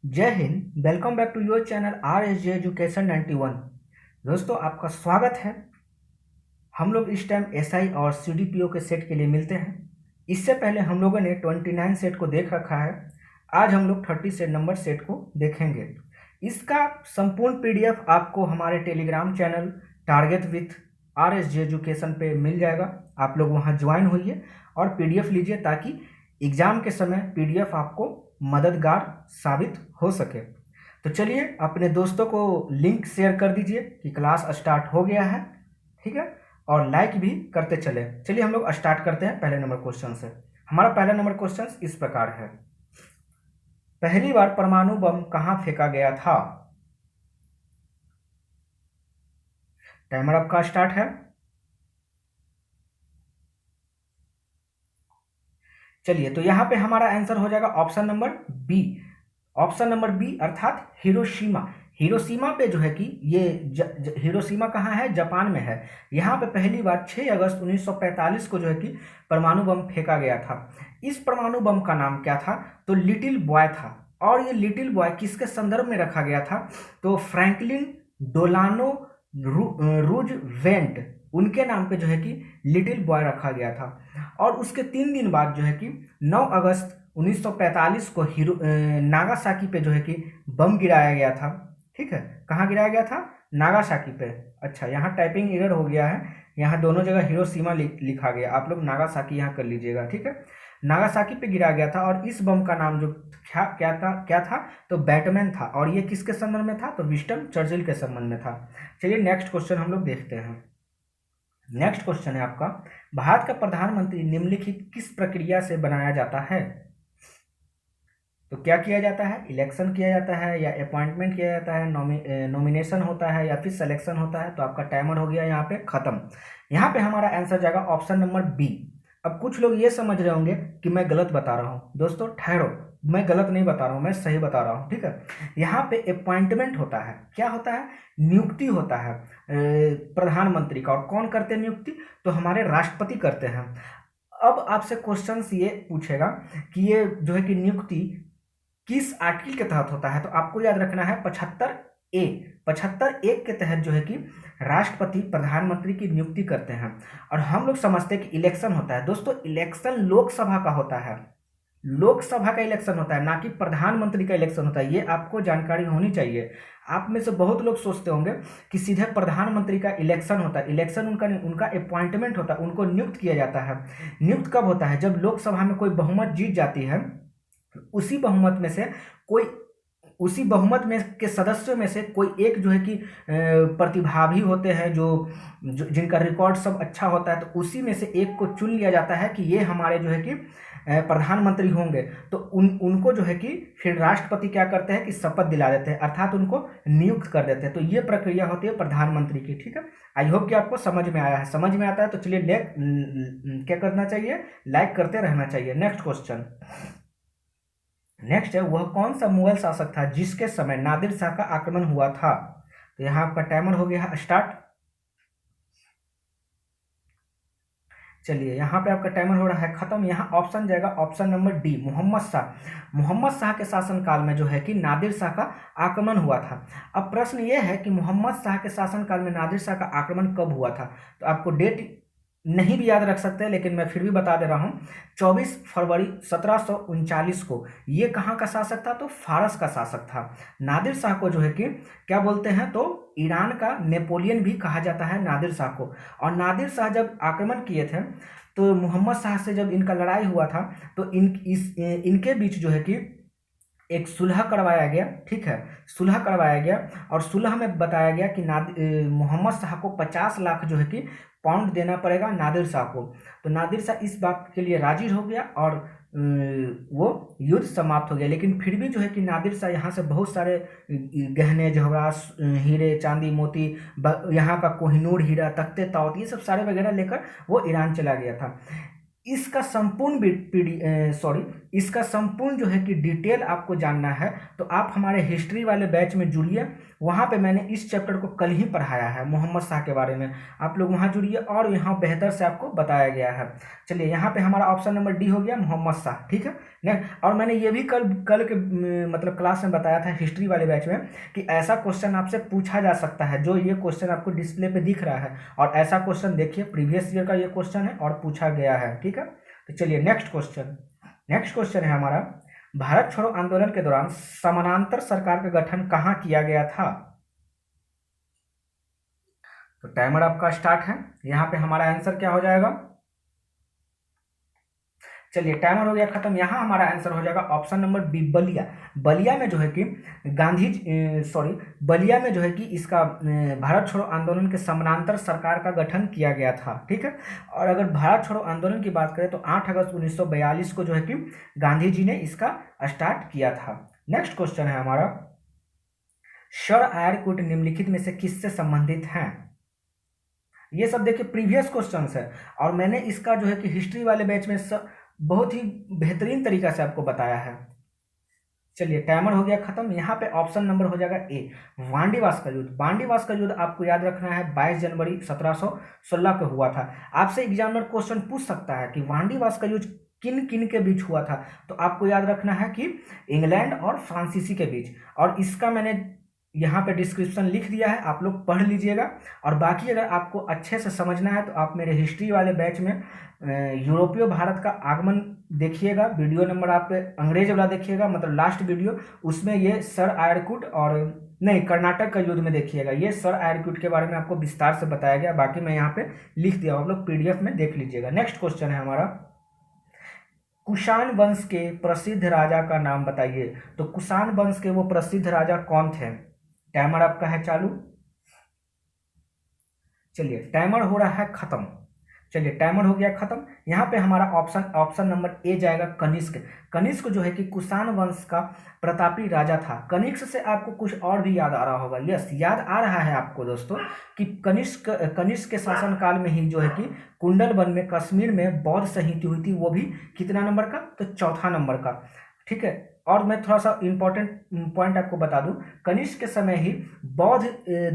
जय हिंद। Welcome back to your channel R S J education 91। दोस्तों, आपका स्वागत है। हम लोग इस टाइम एसआई और सीडीपीओ के सेट के लिए मिलते हैं। इससे पहले हम लोगों ने 29 सेट को देख रखा है। आज हम लोग 30 सेट नंबर सेट को देखेंगे। इसका संपूर्ण पीडीएफ आपको हमारे Telegram channel target with are S J education पे मिल जाएगा। आप लोग वहाँ ज्वाइन होइए और पीडीएफ लीजिए ताकि एग्ज़ाम के समय पीडीएफ आपको मददगार साबित हो सके। तो चलिए अपने दोस्तों को लिंक शेयर कर दीजिए कि क्लास स्टार्ट हो गया है, ठीक है, और लाइक भी करते चले। चलिए हम लोग स्टार्ट करते हैं पहले नंबर क्वेश्चन से। हमारा पहला नंबर क्वेश्चन इस प्रकार है, पहली बार परमाणु बम कहाँ फेंका गया था? टाइमर आपका स्टार्ट है। चलिए, तो यहाँ पे हमारा आंसर हो जाएगा option number B. Option number B अर्थात हिरोशिमा। हिरोशिमा पे जो है कि ये हिरोशिमा कहाँ है? जापान में है। यहाँ पे पहली बार 6 अगस्त 1945 को जो है कि परमाणु बम फेंका गया था। इस परमाणु बम का नाम क्या था? तो लिटिल बॉय था। और ये लिटिल बॉय किसके संदर्भ में रखा गया था? तो फ्रैंकलिन डोलानो रूजवेल्ट, उनके नाम पे जो है कि लिटिल बॉय रखा गया था। और उसके 3 दिन बाद जो है कि 9 अगस्त 1945 को नागासाकी पे जो है कि बम गिराया गया था। ठीक है, कहाँ गिराया गया था? नागासाकी पे। अच्छा, यहाँ टाइपिंग एरर हो गया है, यहाँ दोनों जगह हिरोशिमा लिखा गया, आप लोग नागासाकी यहाँ कर लीजिएगा। ठीक है, नागासाकी पे गिराया गया था। और इस बम का नाम जो क्या था? तो बैटमैन था। और ये किसके संबंध में था? तो विंस्टन चर्चिल के संबंध में था। चलिए नेक्स्ट क्वेश्चन हम लोग देखते हैं। नेक्स्ट क्वेश्चन है आपका, भारत का प्रधानमंत्री निम्नलिखित किस प्रक्रिया से बनाया जाता है? तो क्या किया जाता है? इलेक्शन किया जाता है, या अपॉइंटमेंट किया जाता है, नॉमिनेशन होता है, या फिर सिलेक्शन होता है? तो आपका टाइमर हो गया यहाँ पे खत्म। यहाँ पे हमारा आंसर जाएगा ऑप्शन नंबर बी। अब कुछ लोग ये समझ रहे होंगे कि मैं गलत बता रहा हूँ। दोस्तों ठहरो, मैं गलत नहीं बता रहा हूँ, मैं सही बता रहा हूँ। ठीक है, यहाँ पे अपॉइंटमेंट होता है। क्या होता है? नियुक्ति होता है प्रधानमंत्री का। और कौन करते हैं नियुक्ति? तो हमारे राष्ट्रपति करते हैं। अब आपसे क्वेश्चन ये पूछेगा कि ये जो है कि नियुक्ति किस आर्टिकल के तहत होता है? तो आपको याद रखना है 75 ए। 75 ए के तहत जो है कि राष्ट्रपति प्रधानमंत्री की नियुक्ति करते हैं। और हम लोग समझते हैं कि इलेक्शन होता है। दोस्तों, इलेक्शन लोकसभा का होता है, लोकसभा का इलेक्शन होता है, ना कि प्रधानमंत्री का इलेक्शन होता है। ये आपको जानकारी होनी चाहिए। आप में से बहुत लोग सोचते होंगे कि सीधे प्रधानमंत्री का इलेक्शन होता है। इलेक्शन उनका अपॉइंटमेंट होता है, उनको नियुक्त किया जाता है। नियुक्त कब होता है? जब लोकसभा में कोई बहुमत जीत जाती है, उसी बहुमत में से कोई उसी बहुमत में के सदस्यों में से कोई एक जो है कि प्रतिभागी होते हैं, जिनका रिकॉर्ड सब अच्छा होता है, तो उसी में से एक को चुन लिया जाता है कि ये हमारे जो है कि प्रधानमंत्री होंगे। तो उनको जो है कि फिर राष्ट्रपति क्या करते हैं कि शपथ दिला देते हैं, अर्थात उनको नियुक्त कर देते हैं। तो ये प्रक्रिया होती है प्रधानमंत्री की। ठीक है, आई होप कि आपको समझ में आया है। समझ में आता है तो चलिए क्या करना चाहिए? लाइक करते रहना चाहिए। Next question. नेक्स्ट है, वह कौन सा मुगल शासक था जिसके समय नादिर शाह का आक्रमण हुआ था? तो यहाँ आपका टाइमर हो गया स्टार्ट। चलिए, यहाँ पे आपका टाइमर हो रहा है खत्म। यहाँ ऑप्शन जाएगा option number D, Mohammad Shah. Mohammad Shah के शासनकाल में जो है कि नादिर शाह का आक्रमण हुआ था। अब प्रश्न ये है कि मोहम्मद शाह के शासनकाल में नादिर शाह का आक्रमण कब हुआ था? तो आपको डेट नहीं भी याद रख सकते हैं, लेकिन मैं फिर भी बता दे रहा हूँ। 24 फरवरी 1739 को। ये कहाँ का शासक था? तो फारस का शासक था। नादिर शाह को जो है कि क्या बोलते हैं? तो ईरान का नेपोलियन भी कहा जाता है नादिर शाह को। और नादिर शाह जब आक्रमण किए थे, तो मोहम्मद शाह से जब इनका लड़ाई हुआ था, तो इनके बीच जो है कि एक सुलह करवाया गया। ठीक है, सुलह करवाया गया। और सुलह में बताया गया कि मोहम्मद शाह को 50 लाख जो है कि पाउंड देना पड़ेगा नादिर शाह को। तो नादिर शाह इस बात के लिए राजी हो गया और वो युद्ध समाप्त हो गया। लेकिन फिर भी जो है कि नादिर शाह यहाँ से बहुत सारे गहने जवाहरात, हीरे चांदी मोती, यहाँ का कोहिनूर हीरा, तख्ते ताउत, ये सब सारे वगैरह लेकर वो ईरान चला गया था। इसका संपूर्ण इसका संपूर्ण जो है कि डिटेल आपको जानना है तो आप हमारे हिस्ट्री वाले बैच में जुड़िए। वहाँ पे मैंने इस चैप्टर को कल ही पढ़ाया है, मोहम्मद शाह के बारे में। आप लोग वहाँ जुड़िए और यहाँ बेहतर से आपको बताया गया है। चलिए, यहाँ पे हमारा ऑप्शन नंबर डी हो गया, मोहम्मद शाह। ठीक है ने, और मैंने ये भी कल कल के मतलब क्लास में बताया था हिस्ट्री वाले बैच में कि ऐसा क्वेश्चन आपसे पूछा जा सकता है, जो ये क्वेश्चन आपको डिस्प्ले पे दिख रहा है। और ऐसा क्वेश्चन देखिए, प्रीवियस ईयर का ये क्वेश्चन है और पूछा गया है। ठीक है, तो चलिए नेक्स्ट क्वेश्चन है हमारा, भारत छोड़ो आंदोलन के दौरान समानांतर सरकार का गठन कहाँ किया गया था? तो टाइमर आपका स्टार्ट है। यहाँ पे हमारा आंसर क्या हो जाएगा? चलिए, टाइमर हो गया खत्म। यहाँ हमारा आंसर हो जाएगा option number B, Ballia. Ballia में जो है कि बलिया में जो है कि इसका भारत छोड़ो आंदोलन के समानांतर सरकार का गठन किया गया था। ठीक है, और अगर भारत छोड़ो आंदोलन की बात करें तो 8 अगस्त 1942 को जो है कि गांधी जी ने इसका स्टार्ट किया था। नेक्स्ट क्वेश्चन है हमारा, सर आर्यकुट निम्नलिखित में से किससे संबंधित हैं? ये सब देखिए प्रीवियस क्वेश्चंस है और मैंने इसका जो है कि हिस्ट्री वाले बैच में बहुत ही बेहतरीन तरीका से आपको बताया है। चलिए, टाइमर हो गया खत्म। यहाँ पे ऑप्शन नंबर हो जाएगा ए, वांडीवास का युद्ध। वांडीवास का युद्ध आपको याद रखना है 22 जनवरी 1716 को हुआ था। आपसे एग्जामिनर क्वेश्चन पूछ सकता है कि वांडीवास का युद्ध किन किन के बीच हुआ था, तो आपको याद रखना है कि इंग्लैंड और फ्रांसीसी के बीच। और इसका मैंने यहाँ पे डिस्क्रिप्शन लिख दिया है, आप लोग पढ़ लीजिएगा। और बाकी अगर आपको अच्छे से समझना है तो आप मेरे हिस्ट्री वाले बैच में यूरोपीय भारत का आगमन देखिएगा, वीडियो नंबर आप अंग्रेज वाला देखिएगा, मतलब लास्ट वीडियो, उसमें ये सर आर्यकुट और नहीं कर्नाटक का युद्ध में देखिएगा, ये सर आर्यकुट के बारे में आपको विस्तार से बताया गया। बाकी मैं यहाँ पे लिख दिया, आप लोग पीडीएफ में देख लीजिएगा। नेक्स्ट क्वेश्चन है हमारा, कुषाण वंश के प्रसिद्ध राजा का नाम बताइए। तो कुषाण वंश के वो प्रसिद्ध राजा कौन थे? टाइमर आपका है चालू। चलिए, टाइमर हो रहा है खत्म। चलिए, टाइमर हो गया खत्म। यहाँ पे हमारा ऑप्शन नंबर ए जाएगा, कनिष्क। कनिष्क जो है कि कुषाण वंश का प्रतापी राजा था। कनिष्क से आपको कुछ और भी याद आ रहा होगा। यस, याद आ रहा है आपको दोस्तों कि कनिष्क के शासनकाल में ही जो है कि कुंडलवन में कश्मीर में बौद्ध संहिता हुई थी, वो भी कितना नंबर का? तो चौथा नंबर का। ठीक है, और मैं थोड़ा सा इंपॉर्टेंट पॉइंट आपको बता दूं, कनिष्क के समय ही बौद्ध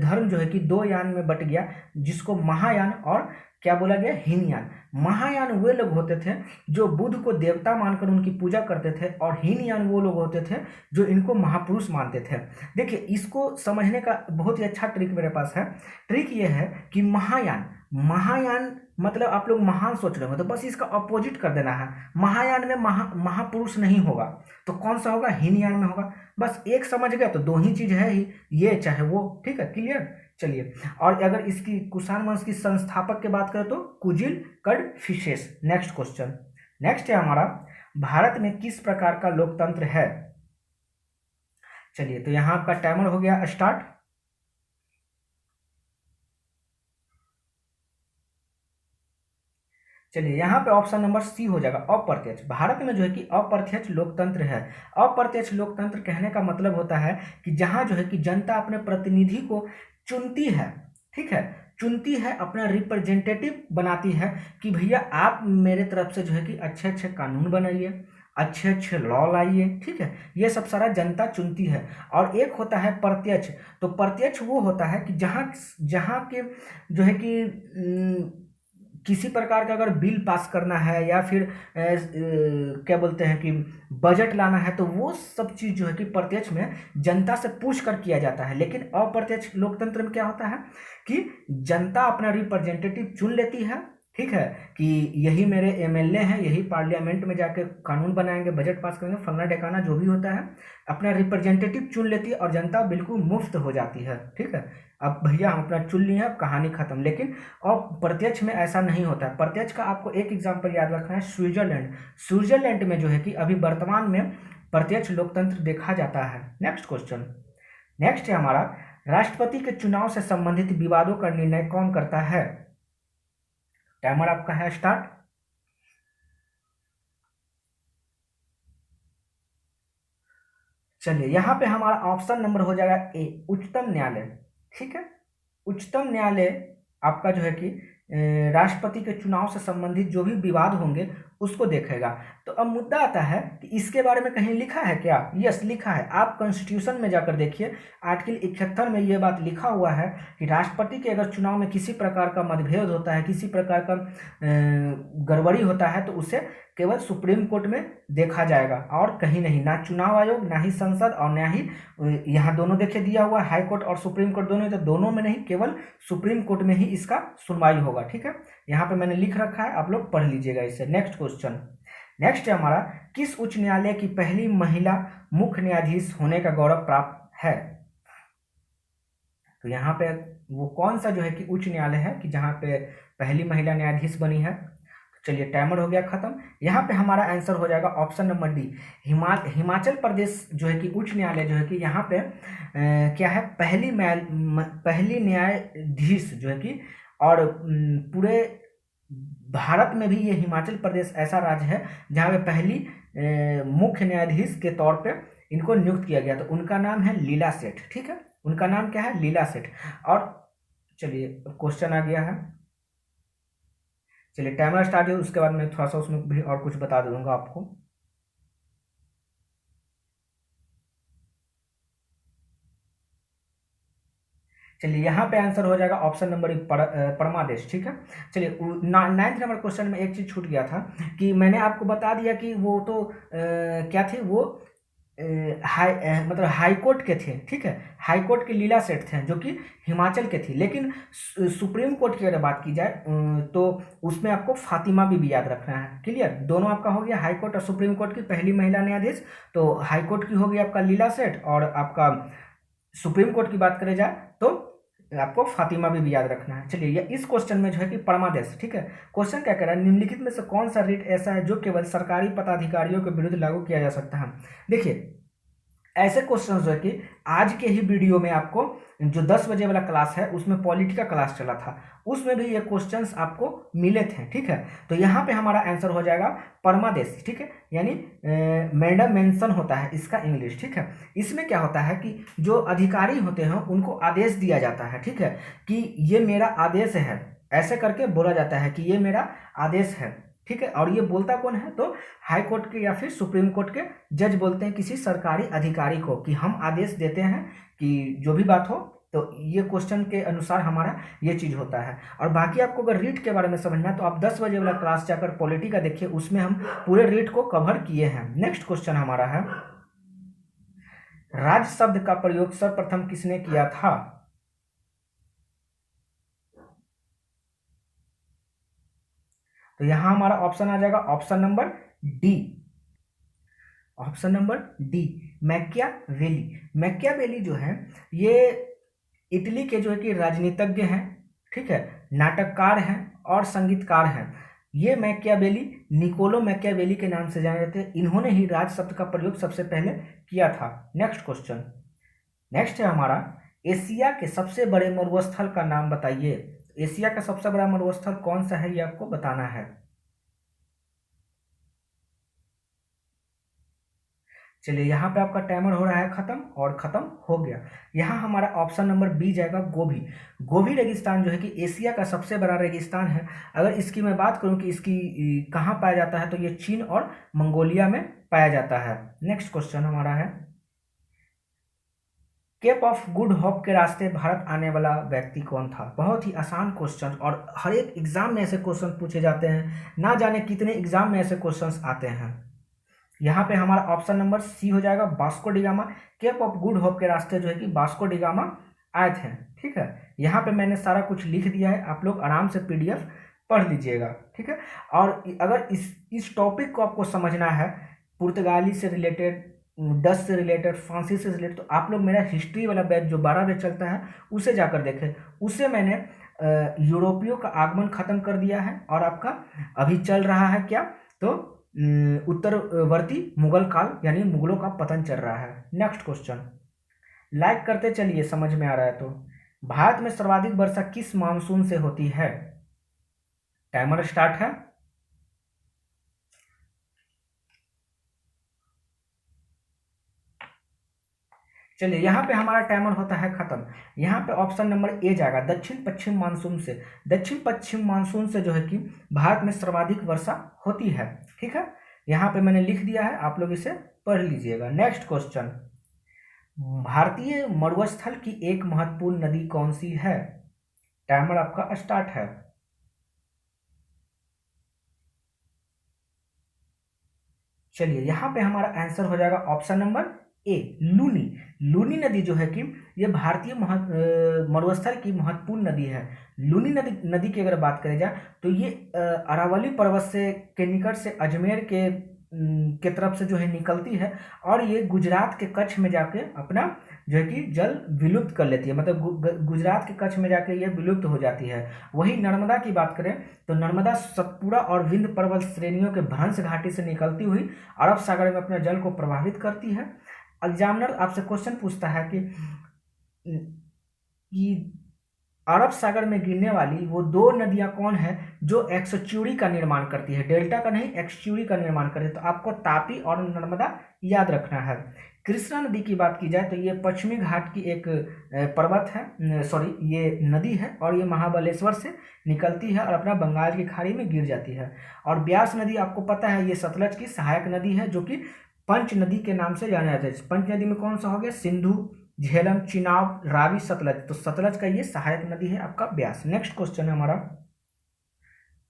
धर्म जो है कि दो यान में बट गया, जिसको महायान और क्या बोला गया? हीनयान। महायान वे लोग होते थे जो बुद्ध को देवता मानकर उनकी पूजा करते थे, और हीनयान वो लोग होते थे जो इनको महापुरुष मानते थे। देखिए, इसको समझने का बहुत ही अच्छा ट्रिक मेरे पास है। ट्रिक ये है कि महायान मतलब आप लोग महान सोच रहे हो, तो बस इसका अपोजिट कर देना है। महायान में महापुरुष नहीं होगा, तो कौन सा होगा? हीनयान में होगा। बस एक समझ गए तो दो ही चीज है ही, ये चाहे वो। ठीक है, क्लियर। चलिए, और अगर इसकी कुषाण वंश की संस्थापक की बात करें तो कुजिल कड़फिसेस। नेक्स्ट क्वेश्चन, नेक्स्ट है हमारा, भारत में किस प्रकार का लोकतंत्र है? चलिए, तो यहां आपका टाइमर हो गया स्टार्ट। चलिए, यहाँ पे ऑप्शन नंबर सी हो जाएगा, अप्रत्यक्ष। भारत में जो है कि अप्रत्यक्ष लोकतंत्र है। अप्रत्यक्ष लोकतंत्र कहने का मतलब होता है कि जहाँ जो है कि जनता अपने प्रतिनिधि को चुनती है। ठीक है, चुनती है, अपना रिप्रेजेंटेटिव बनाती है कि भैया आप मेरे तरफ से जो है कि अच्छे अच्छे कानून बनाइए, अच्छे अच्छे लॉ लाइए। ठीक है, ये सब सारा जनता चुनती है। और एक होता है प्रत्यक्ष। तो प्रत्यक्ष वो होता है कि जहाँ जहाँ के जो है कि किसी प्रकार का अगर बिल पास करना है या फिर क्या बोलते हैं कि बजट लाना है, तो वो सब चीज़ जो है कि प्रत्यक्ष में जनता से पूछ कर किया जाता है। लेकिन अप्रत्यक्ष लोकतंत्र में क्या होता है कि जनता अपना रिप्रेजेंटेटिव चुन लेती है। ठीक है, कि यही मेरे एमएलए हैं, यही पार्लियामेंट में जाके कानून बनाएंगे, बजट पास करेंगे, फलना ढेकाना जो भी होता है, अपना रिप्रेजेंटेटिव चुन लेती है और जनता बिल्कुल मुफ्त हो जाती है। ठीक है, अब भैया हम अपना चुन लिए हैं, अब कहानी खत्म। लेकिन और प्रत्यक्ष में ऐसा नहीं होता है। प्रत्यक्ष का आपको एक एग्जांपल याद रखना है, स्विट्जरलैंड। स्विट्जरलैंड में जो है कि अभी वर्तमान में प्रत्यक्ष लोकतंत्र देखा जाता है। नेक्स्ट क्वेश्चन, नेक्स्ट है हमारा, राष्ट्रपति के चुनाव से संबंधित विवादों का निर्णय कौन करता है? टाइमर आपका है स्टार्ट। चलिए, यहां पे हमारा ऑप्शन नंबर हो जाएगा ए, उच्चतम न्यायालय। ठीक है, उच्चतम न्यायालय आपका जो है कि राष्ट्रपति के चुनाव से संबंधित जो भी विवाद होंगे उसको देखेगा। तो अब मुद्दा आता है कि इसके बारे में कहीं लिखा है क्या? यस, लिखा है। आप कॉन्स्टिट्यूशन में जाकर देखिए, आर्टिकल 71 में ये बात लिखा हुआ है कि राष्ट्रपति के अगर चुनाव में किसी प्रकार का मतभेद होता है, किसी प्रकार का गड़बड़ी होता है, तो उसे केवल सुप्रीम कोर्ट में देखा जाएगा और कहीं नहीं। ना चुनाव आयोग, ना ही संसद और ना ही यहाँ दोनों देखिए दिया हुआ हाई कोर्ट और सुप्रीम कोर्ट दोनों, तो दोनों में नहीं, केवल सुप्रीम कोर्ट में ही इसका सुनवाई होगा। ठीक है, यहाँ पे मैंने लिख रखा है, आप लोग पढ़ लीजिएगा इसे। नेक्स्ट क्वेश्चन, नेक्स्ट है हमारा, किस उच्च न्यायालय की पहली महिला मुख्य न्यायाधीश होने का गौरव प्राप्त है? तो यहाँ पे वो कौन सा जो है कि उच्च न्यायालय है कि जहाँ पे पहली महिला न्यायाधीश बनी है? चलिए, टाइमर हो गया खत्म। यहाँ पे हमारा आंसर हो जाएगा option number D, Himachal Pradesh जो है कि उच्च न्यायालय जो है कि यहाँ पे क्या है, पहली न्यायाधीश जो है कि, और पूरे भारत में भी ये हिमाचल प्रदेश ऐसा राज्य है जहाँ पे पहली मुख्य न्यायाधीश के तौर पे इनको नियुक्त किया गया। तो उनका नाम है लीला सेठ। ठीक है, उनका नाम क्या है? लीला सेठ। और चलिए, क्वेश्चन आ गया है। चलिए, टाइमर स्टार्ट हो, उसके बाद मैं थोड़ा सा उसमें भी और कुछ बता दूंगा आपको। चलिए, यहाँ पे आंसर हो जाएगा ऑप्शन नंबर परमादेश। ठीक है, चलिए, 9th नंबर क्वेश्चन में एक चीज छूट गया था कि मैंने आपको बता दिया कि वो तो क्या थे, वो मतलब हाई कोर्ट के थे। ठीक है, हाई कोर्ट के लीला सेठ थे जो कि हिमाचल के थे। लेकिन सुप्रीम कोर्ट की अगर बात की जाए तो उसमें आपको फातिमा भी याद रखना है। क्लियर, दोनों आपका हो गया, हाई कोर्ट और सुप्रीम कोर्ट की पहली महिला न्यायाधीश। तो हाई कोर्ट की होगी आपका लीला सेठ, और आपका सुप्रीम कोर्ट की बात करें जाए तो आपको फातिमा भी याद रखना है। चलिए, ये इस क्वेश्चन में जो है कि परमादेश। ठीक है, क्वेश्चन क्या कह रहा है, निम्नलिखित में से कौन सा रिट ऐसा है जो केवल सरकारी पदाधिकारियों के विरुद्ध लागू किया जा सकता है? देखिए, ऐसे क्वेश्चंस जो है कि आज के ही वीडियो में आपको जो 10 बजे वाला क्लास है उसमें पॉलिटी का क्लास चला था, उसमें भी ये क्वेश्चंस आपको मिले थे। ठीक है, तो यहाँ पे हमारा आंसर हो जाएगा परमादेश। ठीक है, यानी मैडम मेंशन होता है इसका इंग्लिश। ठीक है, इसमें क्या होता है कि जो अधिकारी होते हैं उनको आदेश दिया जाता है। ठीक है, कि ये मेरा आदेश है, ऐसे करके बोला जाता है कि ये मेरा आदेश है। ठीक है, और ये बोलता कौन है? तो हाई कोर्ट के या फिर सुप्रीम कोर्ट के जज बोलते हैं किसी सरकारी अधिकारी को कि हम आदेश देते हैं कि जो भी बात हो। तो ये क्वेश्चन के अनुसार हमारा ये चीज होता है। और बाकी आपको अगर रीट के बारे में समझना है तो आप 10 बजे वाला क्लास जाकर पॉलिटी का देखिए, उसमें हम पूरे रीट को कवर किए हैं। नेक्स्ट क्वेश्चन हमारा है, राज्य शब्द का प्रयोग सर्वप्रथम किसने किया था? तो यहां हमारा ऑप्शन आ जाएगा option number D. Option number D, Machiavelli. Machiavelli जो है ये इटली के जो है कि राजनीतिज्ञ हैं। ठीक है, नाटककार हैं और संगीतकार हैं। ये मैकियावेली निकोलो मैकियावेली के नाम से जाने जाते हैं। इन्होंने ही राज शब्द का प्रयोग सबसे पहले किया था। नेक्स्ट क्वेश्चन, नेक्स्ट है हमारा, एशिया के सबसे बड़े मरुस्थल का नाम बताइए। एशिया का सबसे बड़ा मरुस्थल कौन सा है ये आपको बताना है। चलिए, यहाँ पे आपका टाइमर हो रहा है खत्म, और खत्म हो गया। यहाँ हमारा ऑप्शन नंबर बी जाएगा, गोभी। गोभी रेगिस्तान जो है कि एशिया का सबसे बड़ा रेगिस्तान है। अगर इसकी मैं बात करूँ कि इसकी कहाँ पाया जाता है तो ये चीन और मंगोलिया में पाया जाता है। नेक्स्ट क्वेश्चन हमारा है, केप ऑफ गुड होप के रास्ते भारत आने वाला व्यक्ति कौन था? बहुत ही आसान क्वेश्चन, और हर एक एग्जाम में ऐसे क्वेश्चन पूछे जाते हैं, ना जाने कितने एग्जाम में ऐसे क्वेश्चंस आते हैं। यहाँ पे हमारा ऑप्शन नंबर सी हो जाएगा, Vasco da Gama. Cape of Good Hope के रास्ते जो है कि वास्को डिगामा आए थे। ठीक है, यहाँ पे मैंने सारा कुछ लिख दिया है, आप लोग आराम से पीडीएफ पढ़ लीजिएगा। ठीक है, और अगर इस टॉपिक को आपको समझना है, पुर्तगाली से रिलेटेड, डच से रिलेटेड, फ्रांसी से रिलेटेड, तो आप लोग मेरा हिस्ट्री वाला बैच जो 12 बजे चलता है उसे जाकर देखें। उसे मैंने यूरोपियों का आगमन खत्म कर दिया है, और आपका अभी चल रहा है क्या, तो उत्तरवर्ती मुगल काल यानी मुगलों का पतन चल रहा है। नेक्स्ट क्वेश्चन, लाइक करते चलिए समझ में आ रहा है तो। भारत में सर्वाधिक वर्षा किस मानसून से होती है? टाइमर स्टार्ट है। चलिए यहाँ पे हमारा टाइमर होता है खत्म। यहाँ पे ऑप्शन नंबर ए जाएगा, दक्षिण पश्चिम मानसून से। दक्षिण पश्चिम मानसून से जो है कि भारत में सर्वाधिक वर्षा होती है। ठीक है, यहाँ पे मैंने लिख दिया है, आप लोग इसे पढ़ लीजिएगा। नेक्स्ट क्वेश्चन, भारतीय मरुस्थल की एक महत्वपूर्ण नदी कौन सी है? टाइमर आपका स्टार्ट है। चलिए यहाँ पे हमारा आंसर हो जाएगा option number A, Luni. Luni नदी जो है कि ये भारतीय मरुस्थल की महत्वपूर्ण नदी है। लूनी नदी की अगर बात करें जाए तो ये अरावली पर्वत से के निकट से अजमेर के तरफ से जो है निकलती है, और ये गुजरात के कच्छ में जाके अपना जो है कि जल विलुप्त कर लेती है, मतलब गुजरात के कच्छ में जाके ये विलुप्त हो जाती है। वही नर्मदा की बात करें तो नर्मदा सतपुड़ा और विंध्य पर्वत श्रेणियों के भ्रंश घाटी से निकलती हुई अरब सागर में अपने जल को प्रभावित करती है। एग्जामिनर आपसे क्वेश्चन पूछता है कि अरब सागर में गिरने वाली वो दो नदियां कौन है जो एक्सच्यूरी का निर्माण करती है, डेल्टा का नहीं, एक्सच्यूरी का निर्माण करती है। तो आपको तापी और नर्मदा याद रखना है। कृष्णा नदी की बात की जाए तो ये पश्चिमी घाट की एक पर्वत है, सॉरी ये नदी है, और ये महाबलेश्वर से निकलती है और अपना बंगाल की खाड़ी में गिर जाती है। और ब्यास नदी आपको पता है ये सतलज की सहायक नदी है, जो कि पंच नदी के नाम से जाना जाता है। पंच नदी में कौन सा हो गया? सिंधु, झेलम, चिनाब, रावी, सतलज। तो सतलज का ये सहायक नदी है आपका ब्यास। नेक्स्ट क्वेश्चन है हमारा,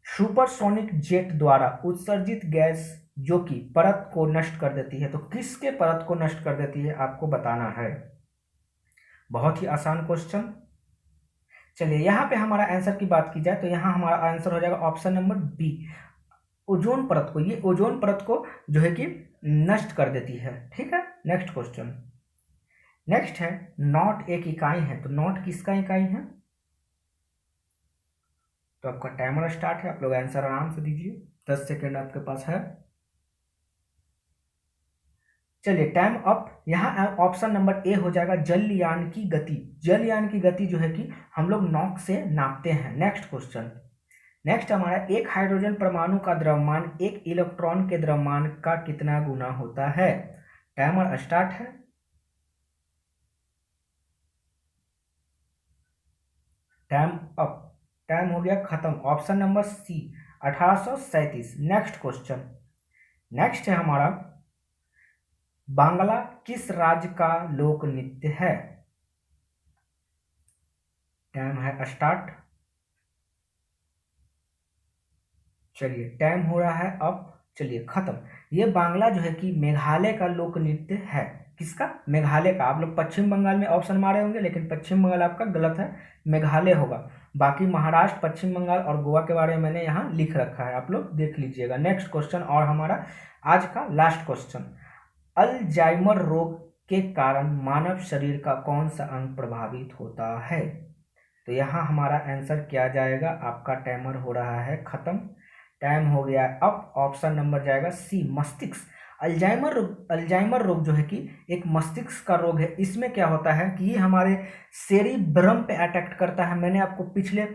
सुपरसोनिक जेट द्वारा उत्सर्जित गैस जो कि परत को नष्ट कर देती है, तो किसके परत को नष्ट कर देती है आपको बताना है। बहुत ही आसान क्वेश्चन। चलिए यहाँ पे हमारा आंसर की बात की जाए तो यहाँ हमारा आंसर हो जाएगा ऑप्शन नंबर बी, ओजोन परत को। ये ओजोन परत को जो है कि नष्ट कर देती है। ठीक है, नेक्स्ट क्वेश्चन। नेक्स्ट है, नॉट एक इकाई है, तो नॉट किसका इकाई है? तो आपका टाइमर स्टार्ट है, आप लोग आंसर आराम से दीजिए, 10 सेकेंड आपके पास है। चलिए टाइम अप। यहाँ ऑप्शन नंबर ए हो जाएगा जलयान की गति। जलयान की गति जो है कि हम लोग नॉक से नापते हैं। Next question. नेक्स्ट हमारा, एक हाइड्रोजन परमाणु का द्रव्यमान एक इलेक्ट्रॉन के द्रव्यमान का कितना गुना होता है? टाइमर स्टार्ट है। Time up. टाइम हो गया खत्म। Option number C 1837। Next question. Next है हमारा, बांग्ला किस राज्य का लोक नृत्य है? टाइम है स्टार्ट। चलिए टाइम हो रहा है अब, चलिए खत्म। ये बांग्ला जो है कि मेघालय का लोक नृत्य है। किसका? मेघालय का। आप लोग पश्चिम बंगाल में ऑप्शन मारे होंगे, लेकिन पश्चिम बंगाल आपका गलत है, मेघालय होगा। बाकी महाराष्ट्र, पश्चिम बंगाल और गोवा के बारे में मैंने यहाँ लिख रखा है, आप लोग देख लीजिएगा। नेक्स्ट क्वेश्चन और हमारा आज का लास्ट क्वेश्चन, अल्जाइमर रोग के कारण मानव शरीर का कौन सा अंग प्रभावित होता है? तो यहाँ हमारा आंसर क्या जाएगा? आपका टाइमर हो रहा है खत्म। टाइम हो गया अब। ऑप्शन नंबर जाएगा सी, मस्तिष्क। अल्जाइमर रोग जो है कि एक मस्तिष्क का रोग है। इसमें क्या होता है कि ये हमारे सेरिब्रम पे अटैक करता है। मैंने आपको पिछले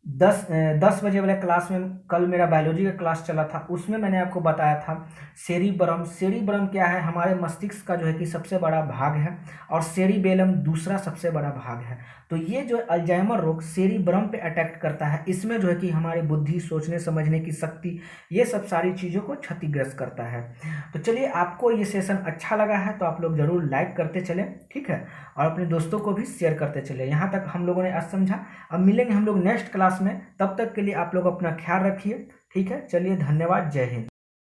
10 बजे वाले क्लास में, कल मेरा बायोलॉजी का क्लास चला था, उसमें मैंने आपको बताया था सेरिब्रम। सेरिब्रम क्या है? हमारे मस्तिष्क का जो है कि सबसे बड़ा भाग है, और सेरिबेलम दूसरा सबसे बड़ा भाग है। तो ये जो अल्जाइमर रोग सेरिब्रम पे अटैक करता है, इसमें जो है कि हमारी बुद्धि, सोचने समझने की शक्ति, ये सब सारी चीज़ों को क्षतिग्रस्त करता है। तो चलिए, आपको ये सेशन अच्छा लगा है तो आप लोग जरूर लाइक करते चलें, ठीक है, और अपने दोस्तों को भी शेयर करते चले। यहाँ तक हम लोगों ने आज समझा। अब मिलेंगे हम लोग नेक्स्ट क्लास में, तब तक के लिए आप लोग अपना ख्याल रखिए, ठीक है। चलिए, धन्यवाद, जय हिंद।